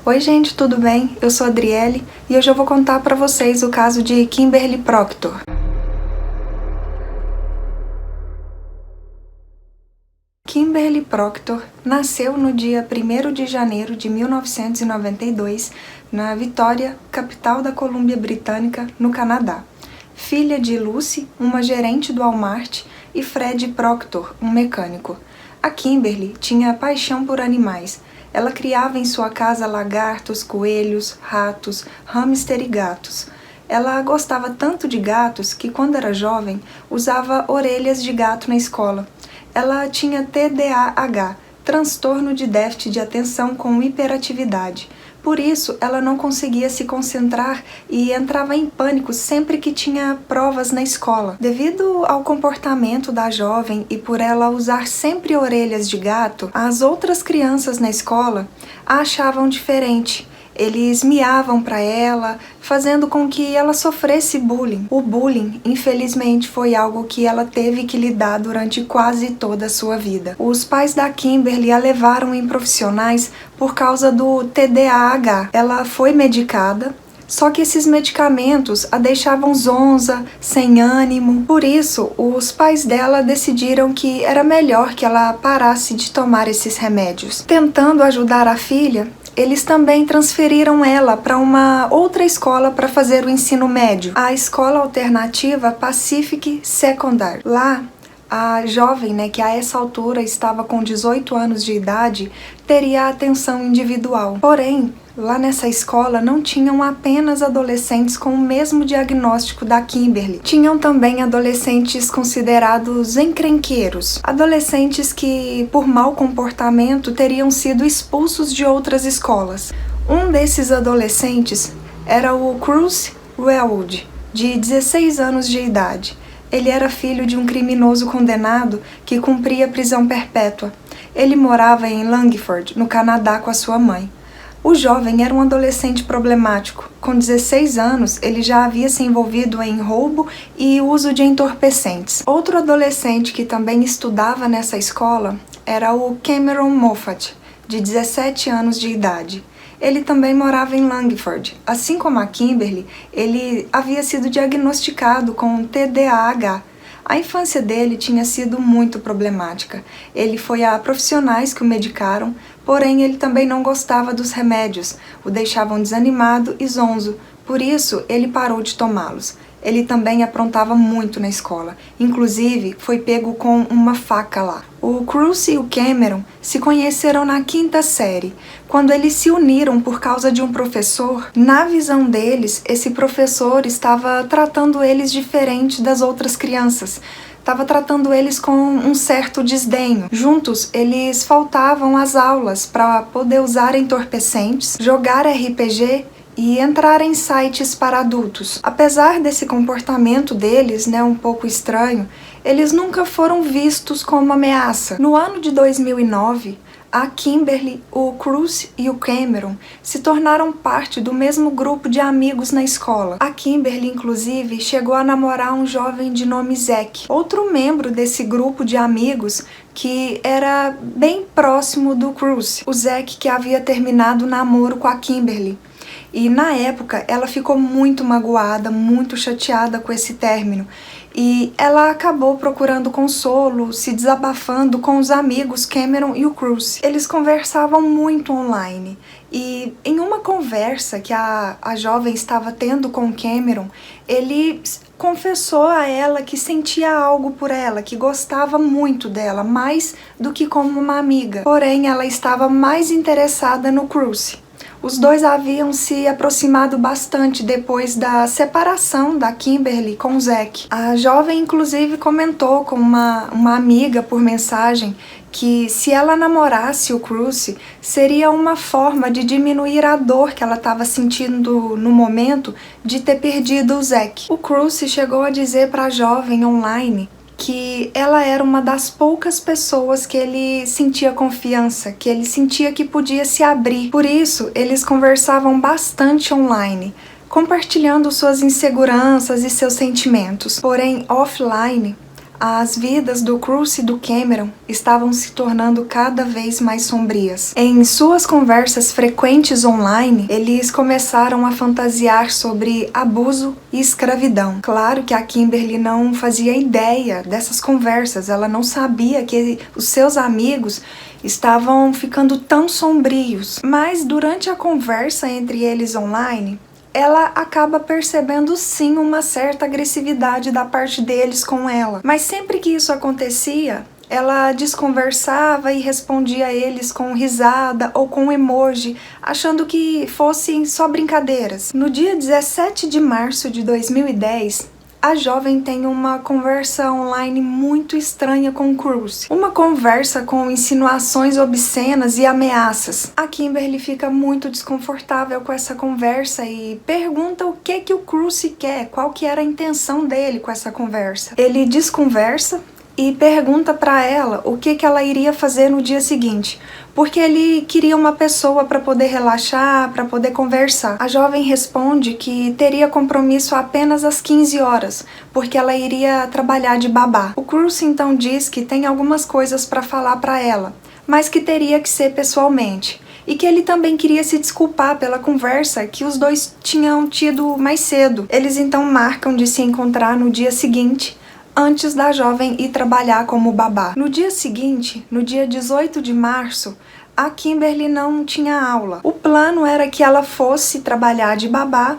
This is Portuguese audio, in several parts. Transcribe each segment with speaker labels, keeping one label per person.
Speaker 1: Oi gente, tudo bem? Eu sou a Adriele e hoje eu vou contar para vocês o caso de Kimberly Proctor. Kimberly Proctor nasceu no dia 1º de janeiro de 1992, na Vitória, capital da Colômbia Britânica, no Canadá. Filha de Lucy, uma gerente do Walmart, e Fred Proctor, um mecânico. A Kimberly tinha paixão por animais. Ela criava em sua casa lagartos, coelhos, ratos, hamster e gatos. Ela gostava tanto de gatos que, quando era jovem, usava orelhas de gato na escola. Ela tinha TDAH, transtorno de déficit de atenção com hiperatividade. Por isso, ela não conseguia se concentrar e entrava em pânico sempre que tinha provas na escola. Devido ao comportamento da jovem e por ela usar sempre orelhas de gato, as outras crianças na escola a achavam diferente. Eles miavam para ela, fazendo com que ela sofresse bullying. O bullying, infelizmente, foi algo que ela teve que lidar durante quase toda a sua vida. Os pais da Kimberly a levaram em profissionais por causa do TDAH. Ela foi medicada, só que esses medicamentos a deixavam zonza, sem ânimo. Por isso, os pais dela decidiram que era melhor que ela parasse de tomar esses remédios. Tentando ajudar a filha, eles também transferiram ela para uma outra escola para fazer o ensino médio, a escola alternativa Pacific Secondary. Lá, a jovem, que a essa altura estava com 18 anos de idade, teria atenção individual. Porém, lá nessa escola não tinham apenas adolescentes com o mesmo diagnóstico da Kimberly. Tinham também adolescentes considerados encrenqueiros. Adolescentes que, por mau comportamento, teriam sido expulsos de outras escolas. Um desses adolescentes era o Cruz Wellwood, de 16 anos de idade. Ele era filho de um criminoso condenado que cumpria prisão perpétua. Ele morava em Langford, no Canadá, com a sua mãe. O jovem era um adolescente problemático. Com 16 anos, ele já havia se envolvido em roubo e uso de entorpecentes. Outro adolescente que também estudava nessa escola era o Cameron Moffat, de 17 anos de idade. Ele também morava em Langford. Assim como a Kimberly, ele havia sido diagnosticado com TDAH. A infância dele tinha sido muito problemática. Ele foi a profissionais que o medicaram, porém ele também não gostava dos remédios, o deixavam desanimado e zonzo, por isso ele parou de tomá-los. Ele também aprontava muito na escola, inclusive foi pego com uma faca lá. O Cruz e o Cameron se conheceram na 5ª série, quando eles se uniram por causa de um professor. Na visão deles, esse professor estava tratando eles diferente das outras crianças. Estava tratando eles com um certo desdenho. Juntos, eles faltavam às aulas para poder usar entorpecentes, jogar RPG e entrar em sites para adultos. Apesar desse comportamento deles, um pouco estranho, eles nunca foram vistos como ameaça. No ano de 2009, a Kimberly, o Cruz e o Cameron se tornaram parte do mesmo grupo de amigos na escola. A Kimberly, inclusive, chegou a namorar um jovem de nome Zack, outro membro desse grupo de amigos que era bem próximo do Cruz. O Zack que havia terminado o namoro com a Kimberly. E na época ela ficou muito magoada, muito chateada com esse término. E ela acabou procurando consolo, se desabafando com os amigos Cameron e o Cruz. Eles conversavam muito online. E em uma conversa que a jovem estava tendo com Cameron, ele confessou a ela que sentia algo por ela, que gostava muito dela, mais do que como uma amiga. Porém, ela estava mais interessada no Cruz. Os dois haviam se aproximado bastante depois da separação da Kimberly com o Zack. A jovem, inclusive, comentou com uma amiga por mensagem que se ela namorasse o Cruz, seria uma forma de diminuir a dor que ela estava sentindo no momento de ter perdido o Zack. O Cruz chegou a dizer para a jovem online que ela era uma das poucas pessoas que ele sentia confiança, que ele sentia que podia se abrir. Por isso, eles conversavam bastante online, compartilhando suas inseguranças e seus sentimentos. Porém, offline, as vidas do Cruise e do Cameron estavam se tornando cada vez mais sombrias. Em suas conversas frequentes online, eles começaram a fantasiar sobre abuso e escravidão. Claro que a Kimberly não fazia ideia dessas conversas, ela não sabia que os seus amigos estavam ficando tão sombrios. Mas durante a conversa entre eles online, ela acaba percebendo sim uma certa agressividade da parte deles com ela. Mas sempre que isso acontecia, ela desconversava e respondia a eles com risada ou com emoji, achando que fossem só brincadeiras. No dia 17 de março de 2010, a jovem tem uma conversa online muito estranha com o Cruise. Uma conversa com insinuações obscenas e ameaças. A Kimberly fica muito desconfortável com essa conversa e pergunta o que o Cruise quer, qual que era a intenção dele com essa conversa. Ele desconversa e pergunta para ela o que ela iria fazer no dia seguinte, porque ele queria uma pessoa para poder relaxar, para poder conversar. A jovem responde que teria compromisso apenas às 15 horas, porque ela iria trabalhar de babá. O Cruise então diz que tem algumas coisas para falar para ela, mas que teria que ser pessoalmente. E que ele também queria se desculpar pela conversa que os dois tinham tido mais cedo. Eles então marcam de se encontrar no dia seguinte, antes da jovem ir trabalhar como babá. No dia seguinte, no dia 18 de março, a Kimberly não tinha aula. O plano era que ela fosse trabalhar de babá,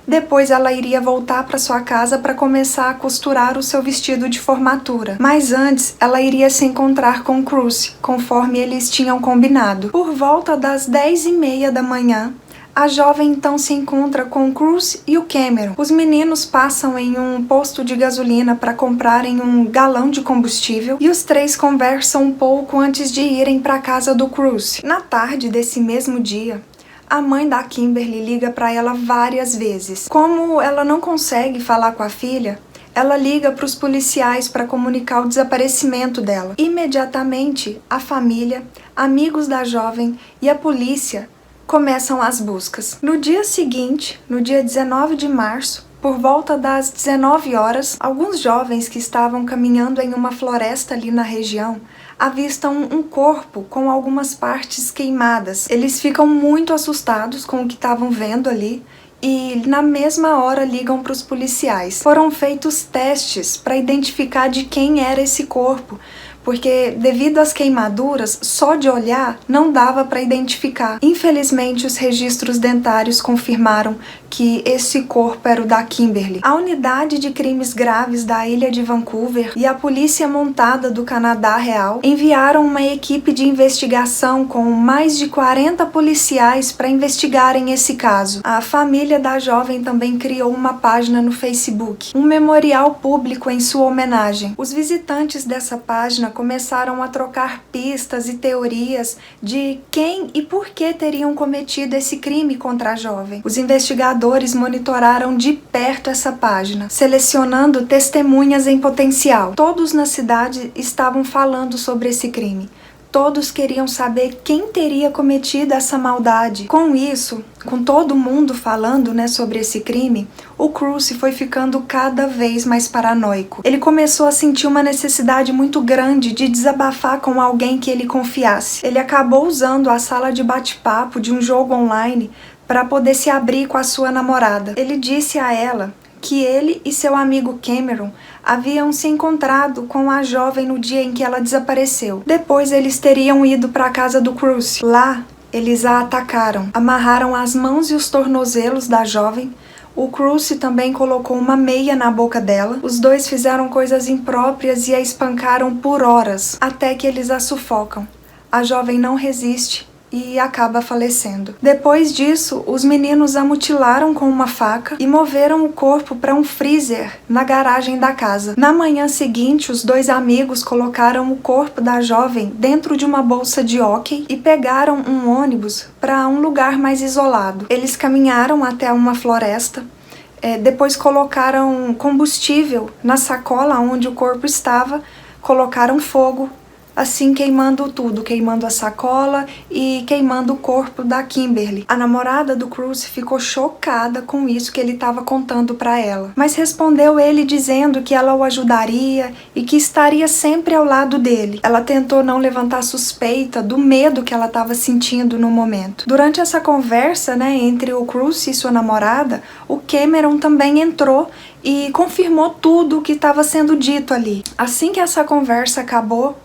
Speaker 1: depois ela iria voltar para sua casa para começar a costurar o seu vestido de formatura. Mas antes, ela iria se encontrar com Cruise, conforme eles tinham combinado. Por volta das 10h30 da manhã, a jovem então se encontra com o Cruise e o Cameron. Os meninos passam em um posto de gasolina para comprarem um galão de combustível e os três conversam um pouco antes de irem para a casa do Cruise. Na tarde desse mesmo dia, a mãe da Kimberly liga para ela várias vezes. Como ela não consegue falar com a filha, ela liga para os policiais para comunicar o desaparecimento dela. Imediatamente, a família, amigos da jovem e a polícia começam as buscas. No dia seguinte, no dia 19 de março, por volta das 19 horas, alguns jovens que estavam caminhando em uma floresta ali na região avistam um corpo com algumas partes queimadas. Eles ficam muito assustados com o que estavam vendo ali e na mesma hora ligam para os policiais. Foram feitos testes para identificar de quem era esse corpo, porque devido às queimaduras, só de olhar não dava para identificar. Infelizmente, os registros dentários confirmaram que esse corpo era o da Kimberly. A unidade de crimes graves da ilha de Vancouver e a polícia montada do Canadá Real enviaram uma equipe de investigação com mais de 40 policiais para investigarem esse caso. A família da jovem também criou uma página no Facebook, um memorial público em sua homenagem. Os visitantes dessa página começaram a trocar pistas e teorias de quem e por que teriam cometido esse crime contra a jovem. Os investigadores monitoraram de perto essa página, selecionando testemunhas em potencial. Todos na cidade estavam falando sobre esse crime. Todos queriam saber quem teria cometido essa maldade. Com isso, com todo mundo falando, sobre esse crime, o Cruise foi ficando cada vez mais paranoico. Ele começou a sentir uma necessidade muito grande de desabafar com alguém que ele confiasse. Ele acabou usando a sala de bate-papo de um jogo online para poder se abrir com a sua namorada. Ele disse a ela que ele e seu amigo Cameron haviam se encontrado com a jovem no dia em que ela desapareceu. Depois eles teriam ido para a casa do Cruise. Lá, eles a atacaram, amarraram as mãos e os tornozelos da jovem. O Cruise também colocou uma meia na boca dela. Os dois fizeram coisas impróprias e a espancaram por horas, até que eles a sufocam. A jovem não resiste e acaba falecendo. Depois disso, os meninos a mutilaram com uma faca e moveram o corpo para um freezer na garagem da casa. Na manhã seguinte, os dois amigos colocaram o corpo da jovem dentro de uma bolsa de hóquei e pegaram um ônibus para um lugar mais isolado. Eles caminharam até uma floresta, depois colocaram combustível na sacola onde o corpo estava, colocaram fogo, assim queimando tudo, queimando a sacola e queimando o corpo da Kimberly. A namorada do Cruz ficou chocada com isso que ele estava contando para ela, mas respondeu ele dizendo que ela o ajudaria e que estaria sempre ao lado dele. Ela tentou não levantar suspeita do medo que ela estava sentindo no momento. Durante essa conversa, entre o Cruz e sua namorada, o Cameron também entrou e confirmou tudo o que estava sendo dito ali. Assim que essa conversa acabou,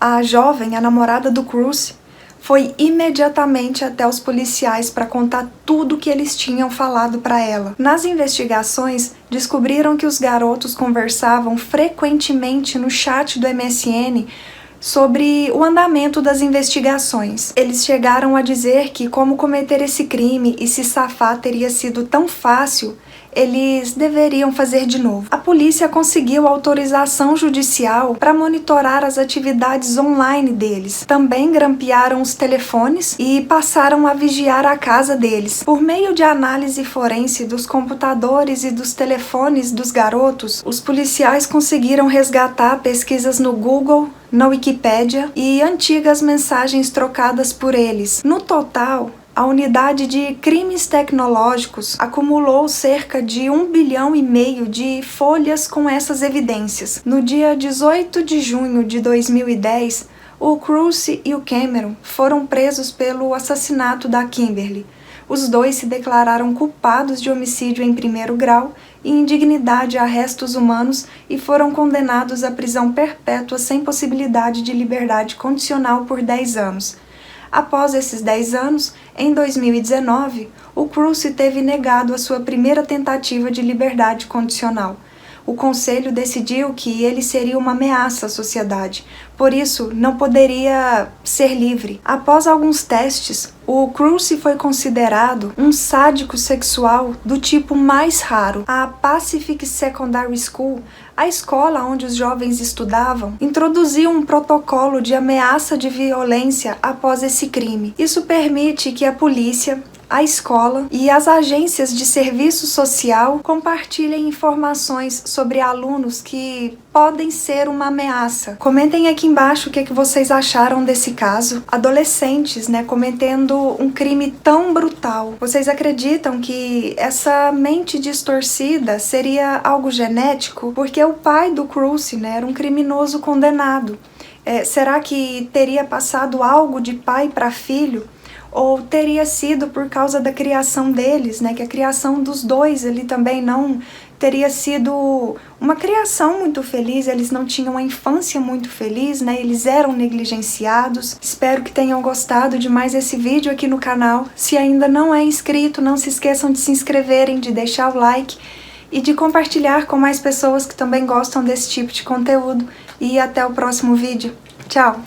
Speaker 1: a jovem, a namorada do Cruz, foi imediatamente até os policiais para contar tudo o que eles tinham falado para ela. Nas investigações, descobriram que os garotos conversavam frequentemente no chat do MSN sobre o andamento das investigações. Eles chegaram a dizer que como cometer esse crime e se safar teria sido tão fácil, eles deveriam fazer de novo. A polícia conseguiu autorização judicial para monitorar as atividades online deles. Também grampearam os telefones e passaram a vigiar a casa deles. Por meio de análise forense dos computadores e dos telefones dos garotos, os policiais conseguiram resgatar pesquisas no Google, na Wikipédia e antigas mensagens trocadas por eles. No total, a unidade de crimes tecnológicos acumulou cerca de 1,5 bilhão de folhas com essas evidências. No dia 18 de junho de 2010, o Cruz e o Cameron foram presos pelo assassinato da Kimberly. Os dois se declararam culpados de homicídio em primeiro grau e indignidade a restos humanos e foram condenados à prisão perpétua sem possibilidade de liberdade condicional por 10 anos. Após esses 10 anos, em 2019, o Cruz teve negado a sua primeira tentativa de liberdade condicional. O conselho decidiu que ele seria uma ameaça à sociedade, por isso não poderia ser livre. Após alguns testes, o Cruz foi considerado um sádico sexual do tipo mais raro. A Pacific Secondary School, a escola onde os jovens estudavam, introduziu um protocolo de ameaça de violência após esse crime. Isso permite que a polícia, a escola e as agências de serviço social compartilhem informações sobre alunos que podem ser uma ameaça. Comentem aqui embaixo o que vocês acharam desse caso. Adolescentes, cometendo um crime tão brutal. Vocês acreditam que essa mente distorcida seria algo genético? Porque o pai do Cruz, era um criminoso condenado. Será que teria passado algo de pai para filho? Ou teria sido por causa da criação deles, que a criação dos dois, ele também não teria sido uma criação muito feliz, eles não tinham uma infância muito feliz, eles eram negligenciados. Espero que tenham gostado de mais esse vídeo aqui no canal. Se ainda não é inscrito, não se esqueçam de se inscreverem, de deixar o like e de compartilhar com mais pessoas que também gostam desse tipo de conteúdo. E até o próximo vídeo. Tchau!